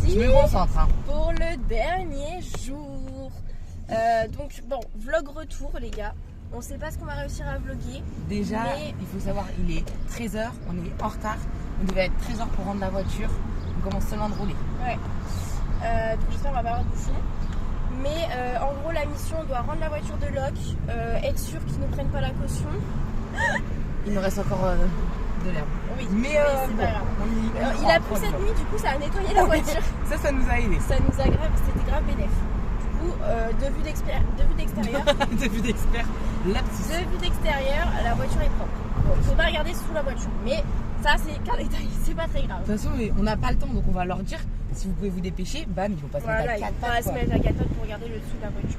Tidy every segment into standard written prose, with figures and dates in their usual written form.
parti. Je me concentre. Hein. Pour le dernier jour. Donc bon, vlog retour les gars. On sait pas ce qu'on va réussir à vlogger. Déjà, mais... il faut savoir, il est 13h, on est en retard. On devait être 13h pour rendre la voiture. On commence seulement de rouler. Ouais. Donc j'espère qu'on va pas avoir de bouchon. Mais en gros, la mission, on doit rendre la voiture de Locke, être sûr qu'ils ne prennent pas la caution. Il nous reste encore de l'herbe. Oui, mais c'est pas grave. Il a plu cette nuit, du coup, ça a nettoyé la voiture. Ça nous a aidé. Ça nous a grave, c'était grave bénéf. Du coup, de vue d'extérieur. De vue d'expert, lapsus. De vue d'extérieur, la voiture est propre. Bon, il faut pas regarder sous la voiture, mais ça, c'est qu'un détail, c'est pas très grave. De toute façon, on n'a pas le temps, donc on va leur dire si vous pouvez vous dépêcher, bam, ils vont pas se mettre à 4 pattes. On va se mettre à 4 pattes pour regarder le dessous de la voiture.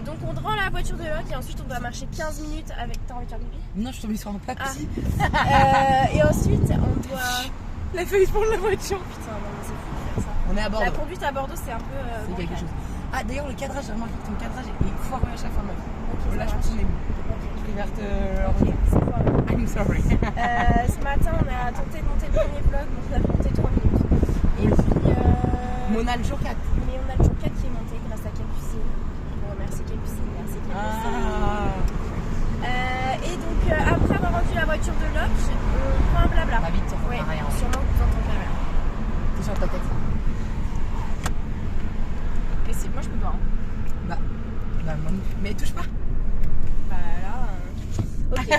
Donc on rend la voiture de Locke et ensuite on doit marcher 15 minutes avec. T'as envie de faire pipi ? Non, je suis tombée sur un papy. Et ensuite on doit. La feuille pour la voiture. Putain, non, mais c'est fou de faire ça. On est à Bordeaux. La conduite à Bordeaux, c'est un peu. C'est quelque chose. Ah, d'ailleurs, le cadrage, j'ai remarqué que ton cadrage est foireux à chaque fois, meuf. Ok, là, je pense qu'on est mieux. Je préfère te Ok, c'est foireux. I'm sorry. Ce matin, on a tenté de monter le premier vlog, donc on a monté 3 minutes. Et puis. Mais on a le jour 4. Mais on a le jour 4 qui est monté grâce à Capucine. Je vous remercie Capucine, merci Capucine. Et donc après avoir rendu la voiture de Locke, on prend un blabla. Va vite, on ouais, rien. sûrement que vous entendez rien. T'es sur ta tête. Et si, moi je peux pas. Hein. Bah, mais touche pas. Bah là. Ok.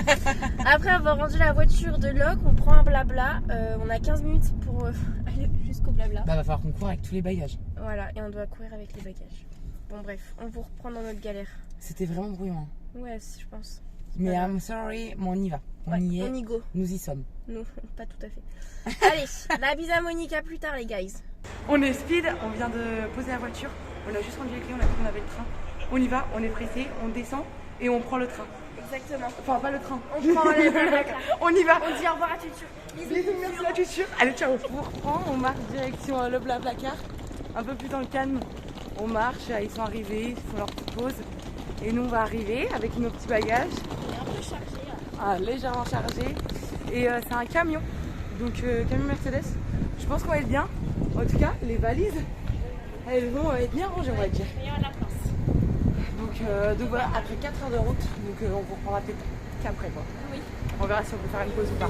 Après avoir rendu la voiture de Locke, on prend un blabla. On a 15 minutes pour aller jusqu'au blabla. Bah, va falloir qu'on court avec tous les bagages. Voilà, et on doit courir avec les bagages. Bon, bref, on vous reprend dans notre galère. C'était vraiment bruyant. Ouais, je pense. Mais I'm sorry, mais on y va. On y est. On y go. Nous y sommes. Non, pas tout à fait. Allez, la bise à Monique, à plus tard les guys. On est speed, on vient de poser la voiture. On a juste rendu les clés, on a dit qu'on avait le train. On y va, on est pressé, on descend et on prend le train. Exactement. Enfin, pas le train. On prend les On y va. On dit au revoir à Tutur. Bisous, merci à Tutur. Allez, ciao. On reprend, on marche direction le Blablacar. Un peu plus dans le calme. On marche, ils sont arrivés, ils font leur petite pause. Et nous, on va arriver avec nos petits bagages. On est un peu chargé. Ah, légèrement chargé. Et c'est un camion. Donc, camion Mercedes. Je pense qu'on va être bien. En tout cas, les valises, elles vont être bien rangées, on va dire. Et on a la place. Donc voilà, après 4 heures de route, donc on vous reprendra peut-être qu'après quoi. Oui. On verra si on peut faire une pause ou pas.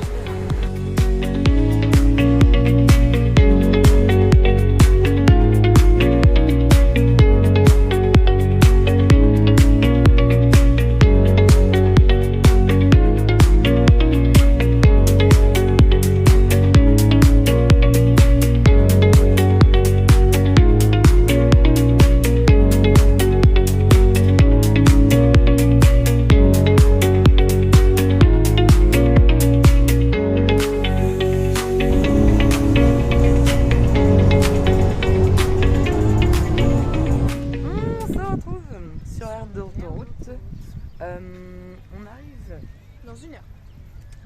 On arrive Dans une heure.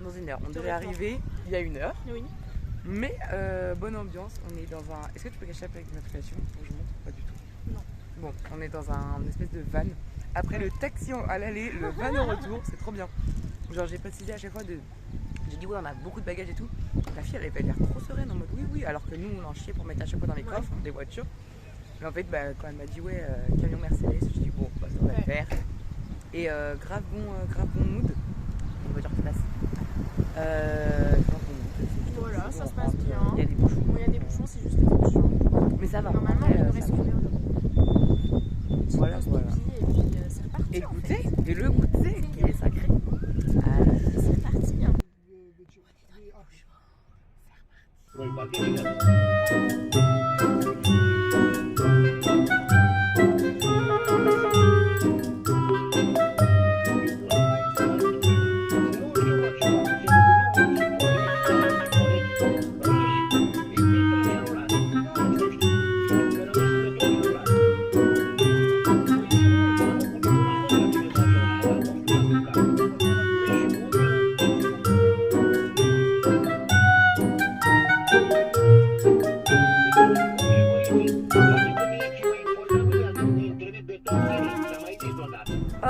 dans une heure. On devait arriver il y a une heure. Oui. Mais bonne ambiance. On est dans un. Est-ce que tu peux cacher un peu avec notre application pour que je montre? Pas du tout. Non. Bon, on est dans un espèce de van. Après le taxi à l'aller, le van au retour, c'est trop bien. Genre j'ai précisé à chaque fois de. J'ai dit ouais, on a beaucoup de bagages et tout. La fille elle avait l'air trop sereine en mode oui, alors que nous on en chiait pour mettre à chaque fois dans les coffres des voitures. Mais en fait, quand elle m'a dit ouais, camion Mercedes, je dis bon, bah, ça va le faire. Et grave bon mood. Une voiture qui passe. Voilà, ça se passe bien. Il y a des bouchons. Bon, il y a des bouchons, c'est juste le bouchon. Mais ça va. Normalement, il nous reste une heure. Voilà. Et puis c'est reparti. Et le goûter, et le goûter qui est sacré. C'est parti. Hein.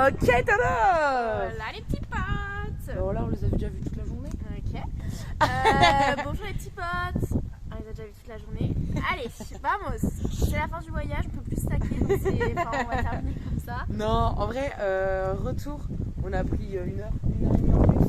Ok, tada. Voilà les petits potes. Bon là on les a déjà vus toute la journée. Ok. Bonjour les petits potes. On les a déjà vu toute la journée. Allez, vamos. C'est la fin du voyage, on peut plus stacker. Enfin, on va terminer comme ça. Non, en vrai, retour, on a pris une heure et demie en plus.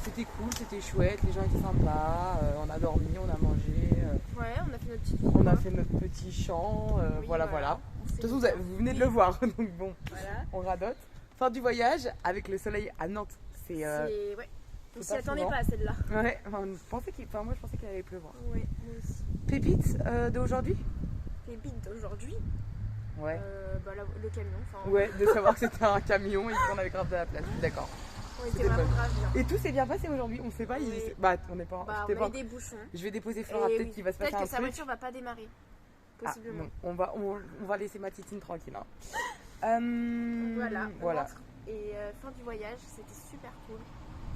C'était cool, c'était chouette, les gens étaient sympas, on a dormi, on a mangé. Ouais, on a fait notre petite On a fait notre petit chant, Oui, voilà. On De s'est toute façon, bien. vous venez de le voir, donc bon, Voilà. on radote. Fin du voyage avec le soleil à Nantes. C'est. Ouais. On c'est s'y pas attendait souvent. pas à celle-là. Ouais, moi je pensais qu'il allait pleuvoir. Ouais, moi aussi. Pépite d'aujourd'hui? Les bides d'aujourd'hui, Ouais. le camion. Enfin, Ouais, de savoir que c'était un camion et qu'on avait grave de la place, je suis d'accord. on était c'était vraiment pas- grave bien. Et tout s'est bien passé aujourd'hui, on sait pas, Oui. bah on n'est pas. Bah, j'étais on a pas- eu des bouchons. Je vais déposer Flora, Et peut-être oui, qu'il va se passer peut-être un que sa truc. voiture va pas démarrer. Ah, Possiblement. bon, on va laisser ma titine tranquille. Hein. Voilà. on Voilà. rentre. Et fin du voyage, c'était super cool.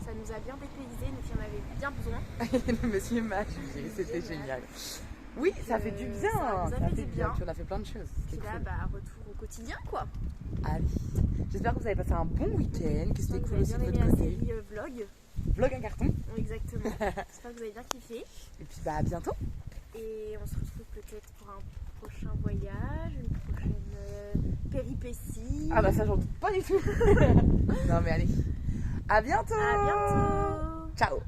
Ça nous a bien dépaysé, nous qui en avions bien besoin. Le monsieur m'a jugé, c'était génial. Oui, ça fait du bien. ça nous a fait du bien. Puis on a fait plein de choses. Puis C'était là, cool. retour au quotidien quoi. Allez. J'espère que vous avez passé un bon week-end, que c'était J'espère que cool vous aussi avez de bien votre aimé la côté. série vlog. Vlog un carton. Exactement. J'espère que vous avez bien kiffé. Et puis bah à bientôt. Et on se retrouve peut-être pour un prochain voyage, une prochaine péripétie. Ah bah ça j'en doute pas du tout. Non mais allez. À bientôt. À bientôt. Ciao.